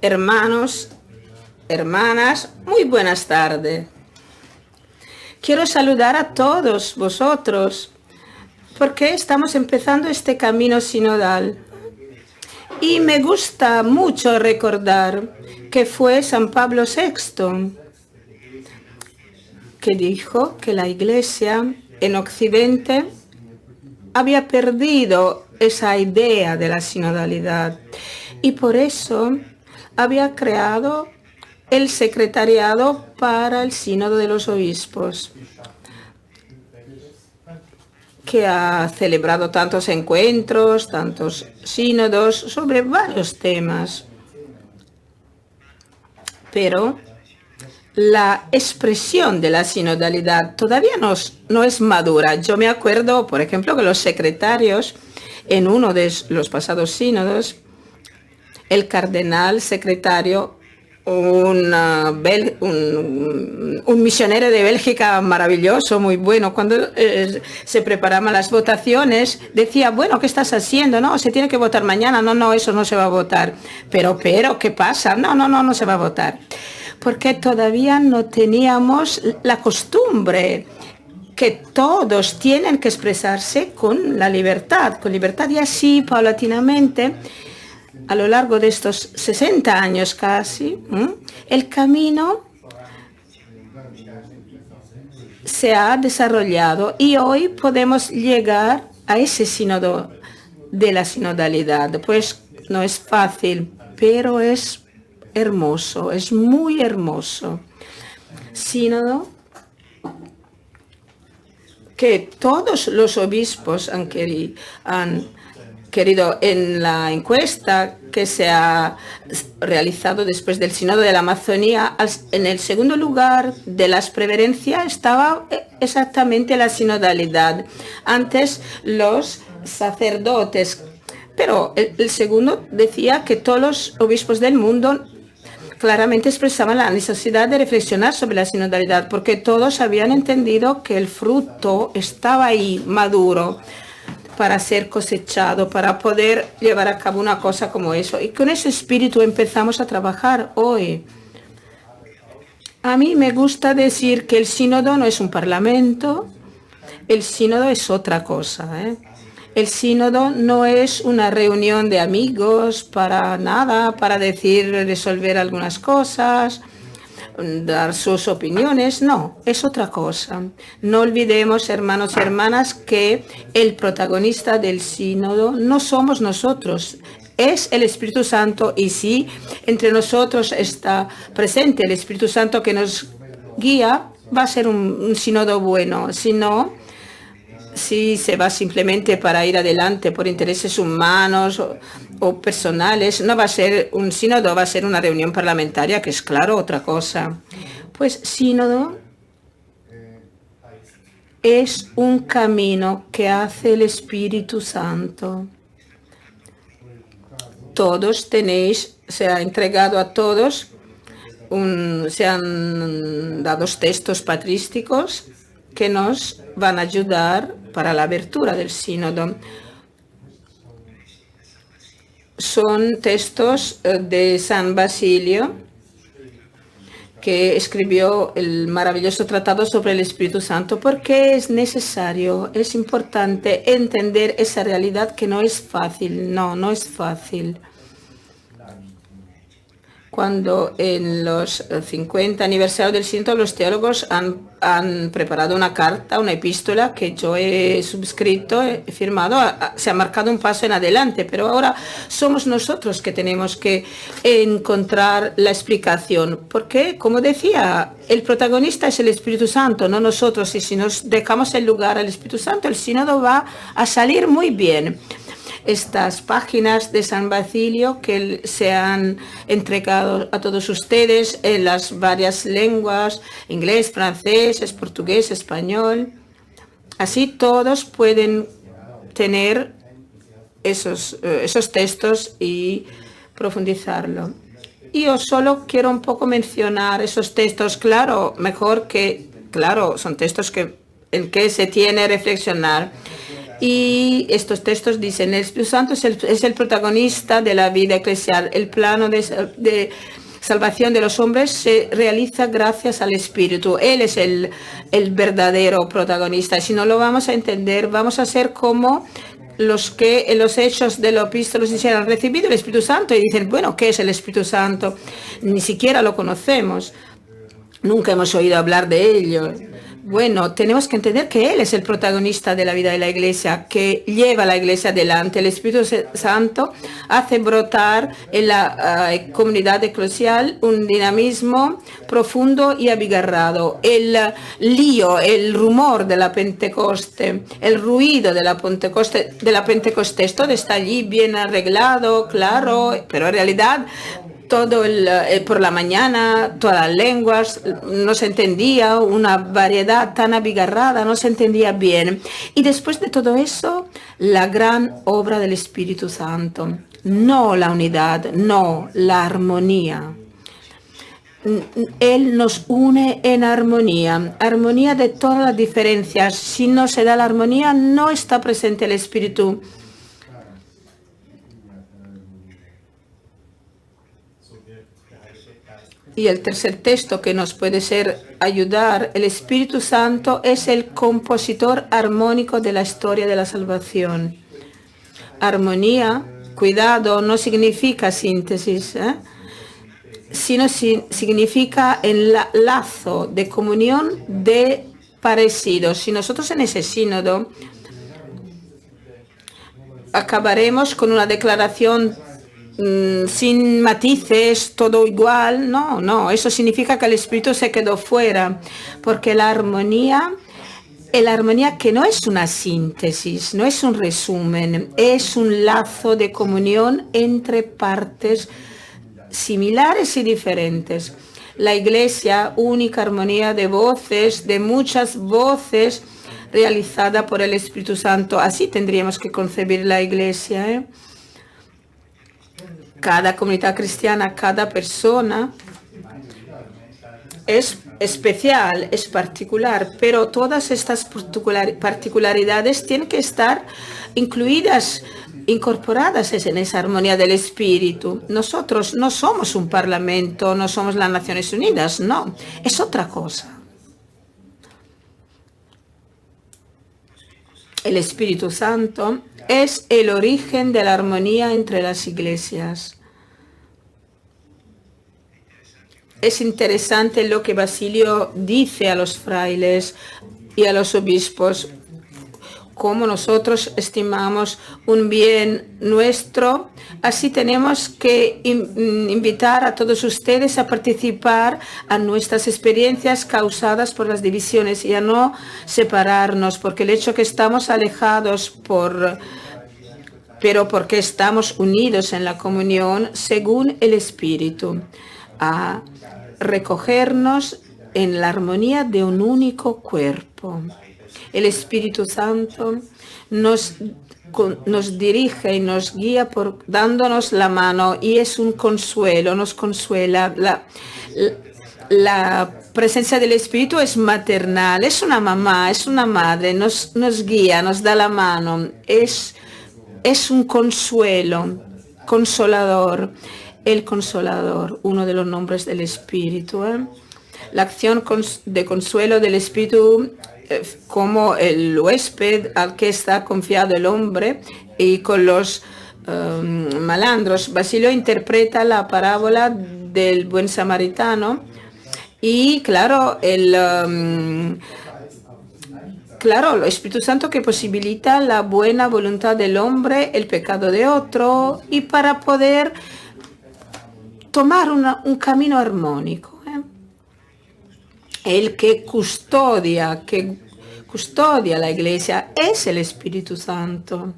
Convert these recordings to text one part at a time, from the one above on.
Hermanos, hermanas, muy buenas tardes. Quiero saludar a todos vosotros porque estamos empezando este camino sinodal. Y me gusta mucho recordar que fue San Pablo VI que dijo que la Iglesia en Occidente había perdido esa idea de la sinodalidad y por eso había creado el secretariado para el Sínodo de los Obispos, que ha celebrado tantos encuentros, tantos sínodos sobre varios temas. Pero la expresión de la sinodalidad todavía no es madura. Yo me acuerdo, por ejemplo, que los secretarios en uno de los pasados sínodos, el cardenal secretario, un misionero de Bélgica maravilloso, muy bueno, cuando se preparaban las votaciones, decía, bueno, ¿qué estás haciendo? No, se tiene que votar mañana. No, eso no se va a votar. Pero, ¿qué pasa? No se va a votar. Porque todavía no teníamos la costumbre que todos tienen que expresarse con libertad, y así, paulatinamente, a lo largo de estos 60 años casi, el camino se ha desarrollado y hoy podemos llegar a ese sínodo de la sinodalidad. Pues no es fácil, pero es hermoso, es muy hermoso. Sínodo que todos los obispos han querido en la encuesta que se ha realizado después del Sínodo de la Amazonía, en el segundo lugar de las preferencias estaba exactamente la sinodalidad. Antes los sacerdotes, pero el segundo decía que todos los obispos del mundo claramente expresaban la necesidad de reflexionar sobre la sinodalidad, porque todos habían entendido que el fruto estaba ahí, maduro, para ser cosechado, para poder llevar a cabo una cosa como eso. Y con ese espíritu empezamos a trabajar hoy. A mí me gusta decir que el sínodo no es un parlamento, el sínodo es otra cosa, El sínodo no es una reunión de amigos para nada, para resolver algunas cosas, dar sus opiniones. No, es otra cosa. No olvidemos, hermanos y hermanas, que el protagonista del sínodo no somos nosotros, es el Espíritu Santo, y si entre nosotros está presente el Espíritu Santo que nos guía, va a ser un sínodo bueno. Si no, si se va simplemente para ir adelante por intereses humanos o personales, no va a ser un sínodo, va a ser una reunión parlamentaria, que es claro otra cosa. Pues sínodo es un camino que hace el Espíritu Santo. Todos se ha entregado a todos, se han dado textos patrísticos que nos van a ayudar para la abertura del sínodo. Son textos de San Basilio, que escribió el maravilloso tratado sobre el Espíritu Santo, porque es necesario, es importante entender esa realidad que no es fácil, no es fácil. Cuando en los 50 aniversarios del sínodo los teólogos han preparado una carta, una epístola que yo he suscrito, he firmado, se ha marcado un paso en adelante, pero ahora somos nosotros que tenemos que encontrar la explicación, porque, como decía, el protagonista es el Espíritu Santo, no nosotros, y si nos dejamos el lugar al Espíritu Santo, el sínodo va a salir muy bien. Estas páginas de San Basilio que se han entregado a todos ustedes en las varias lenguas, inglés, francés, portugués, español. Así todos pueden tener esos textos y profundizarlo. Y yo solo quiero un poco mencionar esos textos, claro, son textos en que se tiene que reflexionar. Y estos textos dicen, el Espíritu Santo es el protagonista de la vida eclesial. El plano de salvación de los hombres se realiza gracias al Espíritu. Él es el verdadero protagonista. Si no lo vamos a entender, vamos a ser como los que en los hechos de los epístolos dicen, han recibido el Espíritu Santo y dicen, bueno, ¿qué es el Espíritu Santo? Ni siquiera lo conocemos. Nunca hemos oído hablar de ello. Bueno, tenemos que entender que Él es el protagonista de la vida de la Iglesia, que lleva a la Iglesia adelante. El Espíritu Santo hace brotar en la comunidad eclesial un dinamismo profundo y abigarrado. El lío, el rumor de la Pentecoste, el ruido de la Pentecostés, todo está allí bien arreglado, claro, pero en realidad todo por la mañana, todas las lenguas, no se entendía, una variedad tan abigarrada, no se entendía bien. Y después de todo eso, la gran obra del Espíritu Santo. No la unidad, no la armonía. Él nos une en armonía, armonía de todas las diferencias. Si no se da la armonía, no está presente el Espíritu. Y el tercer texto que nos puede ayudar, el Espíritu Santo es el compositor armónico de la historia de la salvación. Armonía, cuidado, no significa síntesis, sino significa el lazo de comunión de parecidos. Si nosotros en ese sínodo acabaremos con una declaración sin matices, todo igual, no, eso significa que el Espíritu se quedó fuera, porque la armonía que no es una síntesis, no es un resumen, es un lazo de comunión entre partes similares y diferentes. La Iglesia, única armonía de voces, de muchas voces, realizada por el Espíritu Santo. Así tendríamos que concebir la Iglesia, Cada comunidad cristiana, cada persona es especial, es particular, pero todas estas particularidades tienen que estar incluidas, incorporadas en esa armonía del Espíritu. Nosotros no somos un parlamento, no somos las Naciones Unidas, no, es otra cosa. El Espíritu Santo es el origen de la armonía entre las iglesias. Es interesante lo que Basilio dice a los frailes y a los obispos, cómo nosotros estimamos un bien nuestro. Así tenemos que invitar a todos ustedes a participar a nuestras experiencias causadas por las divisiones y a no separarnos, porque el hecho que estamos alejados pero porque estamos unidos en la comunión según el Espíritu, a recogernos en la armonía de un único cuerpo. El Espíritu Santo nos dirige y nos guía dándonos la mano, y es un consuelo, nos consuela. La presencia del Espíritu es maternal, es una mamá, es una madre, nos guía, nos da la mano, es un consuelo, consolador. El Consolador, uno de los nombres del Espíritu. La acción de consuelo del Espíritu como el huésped al que está confiado el hombre, y con los malandros. Basilio interpreta la parábola del buen samaritano y claro, el Espíritu Santo que posibilita la buena voluntad del hombre, el pecado de otro, y para poder tomar un camino armónico. El que custodia la Iglesia es el Espíritu Santo.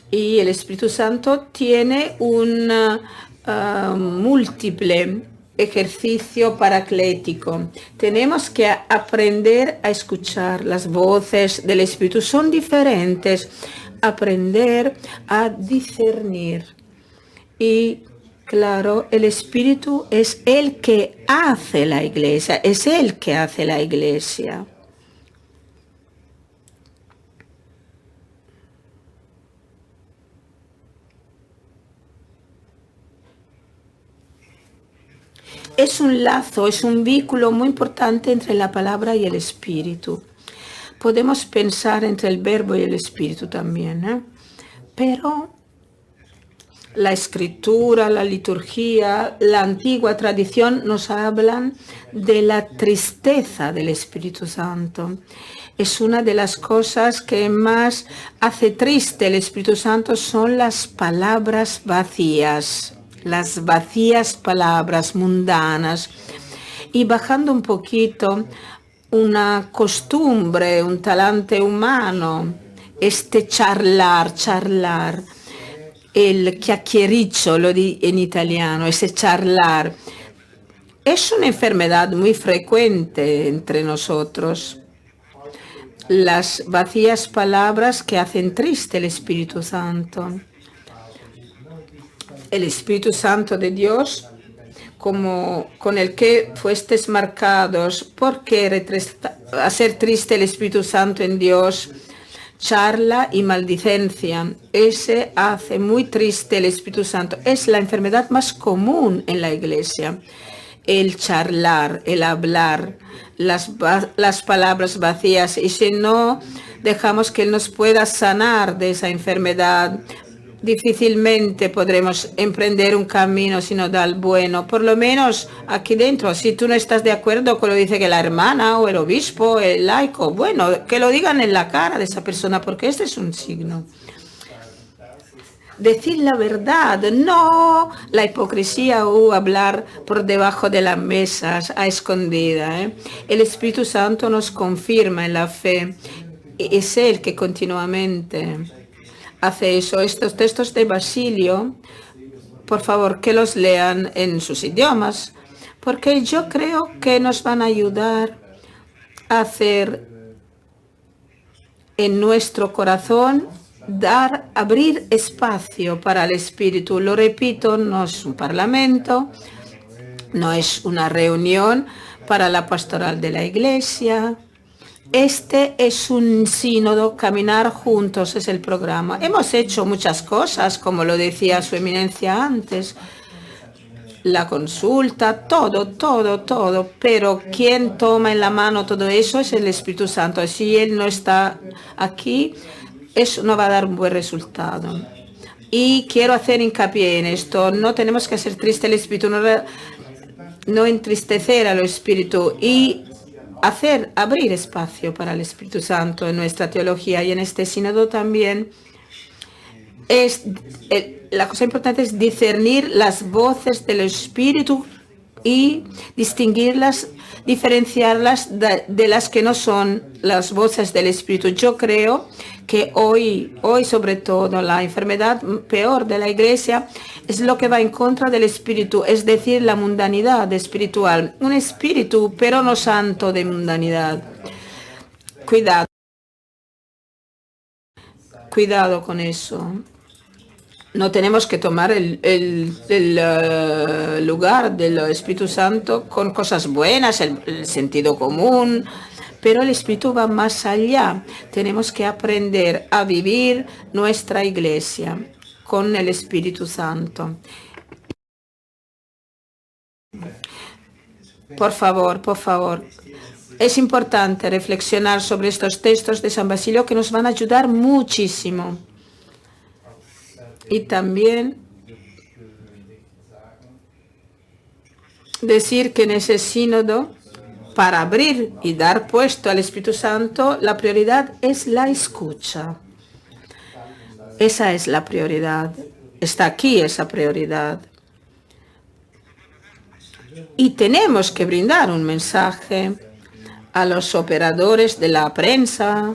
Y el Espíritu Santo tiene un múltiple ejercicio paraclético. Tenemos que aprender a escuchar las voces del Espíritu. Son diferentes. Aprender a discernir. Y claro, el Espíritu es el que hace la Iglesia, es el que hace la Iglesia. es un lazo, es un vínculo muy importante entre la palabra y el espíritu. Podemos pensar entre el verbo y el espíritu también, ¿eh? Pero la escritura, la liturgia, la antigua tradición nos hablan de la tristeza del Espíritu Santo. Es una de las cosas que más hace triste el Espíritu Santo, son las palabras vacías, las vacías palabras mundanas. Y bajando un poquito, una costumbre, un talante humano, este charlar, el chiacchiericcio, lo di en italiano, ese charlar, es una enfermedad muy frecuente entre nosotros. Las vacías palabras que hacen triste el Espíritu Santo. El Espíritu Santo de Dios, como con el que fuestes marcados, ¿por qué hacer triste el Espíritu Santo en Dios? Charla y maldicencia. Ese hace muy triste el Espíritu Santo. Es la enfermedad más común en la iglesia. El charlar, el hablar, las palabras vacías. Y si no dejamos que Él nos pueda sanar de esa enfermedad, difícilmente podremos emprender un camino sinodal bueno. Por lo menos aquí dentro, si tú no estás de acuerdo con lo que dice que la hermana o el obispo, el laico, bueno, que lo digan en la cara de esa persona, porque este es un signo. Decir la verdad, no la hipocresía o hablar por debajo de las mesas a escondida, ¿eh? El Espíritu Santo nos confirma en la fe. Es Él que continuamente hace eso. Estos textos de Basilio, por favor, que los lean en sus idiomas, porque yo creo que nos van a ayudar a hacer en nuestro corazón, abrir espacio para el Espíritu. Lo repito, no es un parlamento, no es una reunión para la pastoral de la Iglesia. Este es un sínodo, caminar juntos es el programa. Hemos hecho muchas cosas, como lo decía su eminencia antes, la consulta, todo, pero quien toma en la mano todo eso es el Espíritu Santo. Si Él no está aquí, eso no va a dar un buen resultado. Y quiero hacer hincapié en esto, no tenemos que hacer triste el Espíritu, no entristecer al Espíritu y abrir espacio para el Espíritu Santo en nuestra teología y en este sínodo también. La cosa importante es discernir las voces del Espíritu y distinguirlas, diferenciarlas de las que no son las voces del Espíritu. Yo creo que hoy sobre todo la enfermedad peor de la Iglesia es lo que va en contra del Espíritu, es decir, la mundanidad espiritual. Un espíritu, pero no santo de mundanidad. Cuidado con eso. No tenemos que tomar el lugar del Espíritu Santo con cosas buenas, el sentido común, pero el Espíritu va más allá. Tenemos que aprender a vivir nuestra iglesia con el Espíritu Santo. Por favor. Es importante reflexionar sobre estos textos de San Basilio que nos van a ayudar muchísimo. Y también decir que en ese sínodo, para abrir y dar puesto al Espíritu Santo, la prioridad es la escucha. Esa es la prioridad. Está aquí esa prioridad. Y tenemos que brindar un mensaje a los operadores de la prensa,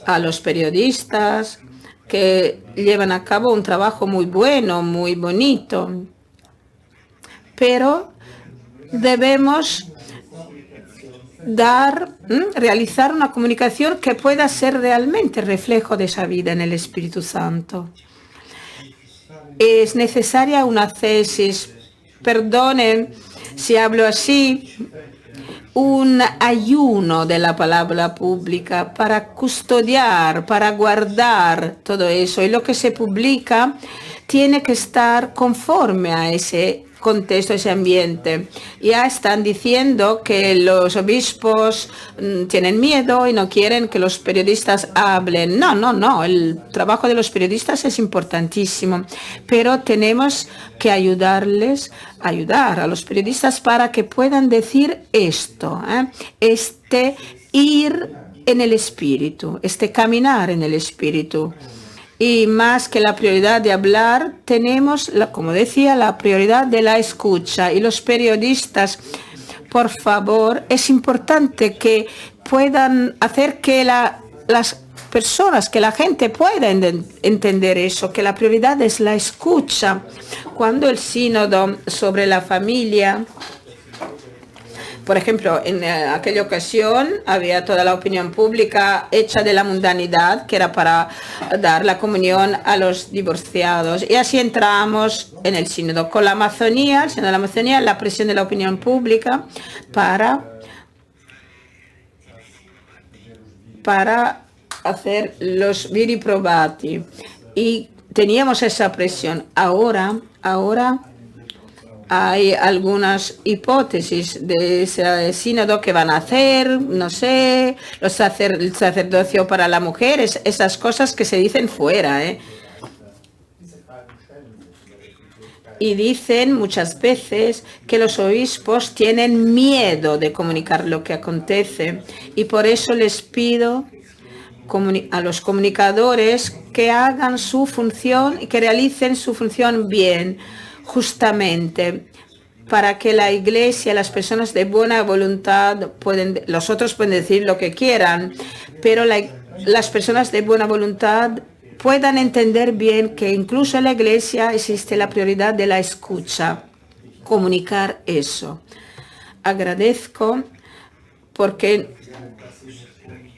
a los periodistas, que llevan a cabo un trabajo muy bueno, muy bonito. Pero debemos realizar una comunicación que pueda ser realmente reflejo de esa vida en el Espíritu Santo. Es necesaria una tesis, perdonen si hablo así, un ayuno de la palabra pública para custodiar, para guardar todo eso. Y lo que se publica tiene que estar conforme a ese contexto, ese ambiente. Ya están diciendo que los obispos tienen miedo y no quieren que los periodistas hablen. No, no, no. El trabajo de los periodistas es importantísimo, pero tenemos que ayudar a los periodistas para que puedan decir esto, ir en el espíritu, caminar en el espíritu. Y más que la prioridad de hablar, tenemos, como decía, la prioridad de la escucha. Y los periodistas, por favor, es importante que puedan hacer que las personas, que la gente pueda entender eso, que la prioridad es la escucha. Cuando el sínodo sobre la familia, por ejemplo, en aquella ocasión había toda la opinión pública hecha de la mundanidad, que era para dar la comunión a los divorciados. Y así entramos en el sínodo con la Amazonía, el sínodo de la Amazonía, la presión de la opinión pública para hacer los viri probati. Y teníamos esa presión. Ahora hay algunas hipótesis de ese sínodo que van a hacer, no sé, el sacerdocio para la mujer, esas cosas que se dicen fuera, Y dicen muchas veces que los obispos tienen miedo de comunicar lo que acontece. Y por eso les pido a los comunicadores que hagan su función y que realicen su función bien, justamente, para que la Iglesia, las personas de buena voluntad, los otros pueden decir lo que quieran, pero las personas de buena voluntad puedan entender bien que incluso en la Iglesia existe la prioridad de la escucha, comunicar eso. Agradezco porque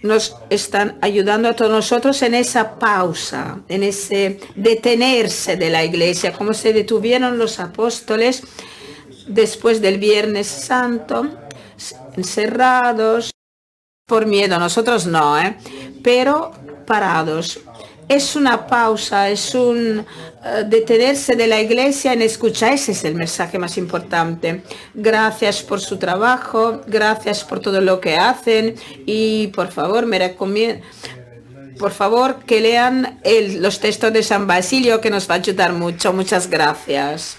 nos están ayudando a todos nosotros en esa pausa, en ese detenerse de la Iglesia, como se detuvieron los apóstoles después del Viernes Santo, encerrados por miedo. Nosotros no, pero parados. Es una pausa, es un detenerse de la Iglesia en escuchar. Ese es el mensaje más importante. Gracias por su trabajo, gracias por todo lo que hacen y por favor que lean los textos de San Basilio, que nos va a ayudar mucho. Muchas gracias.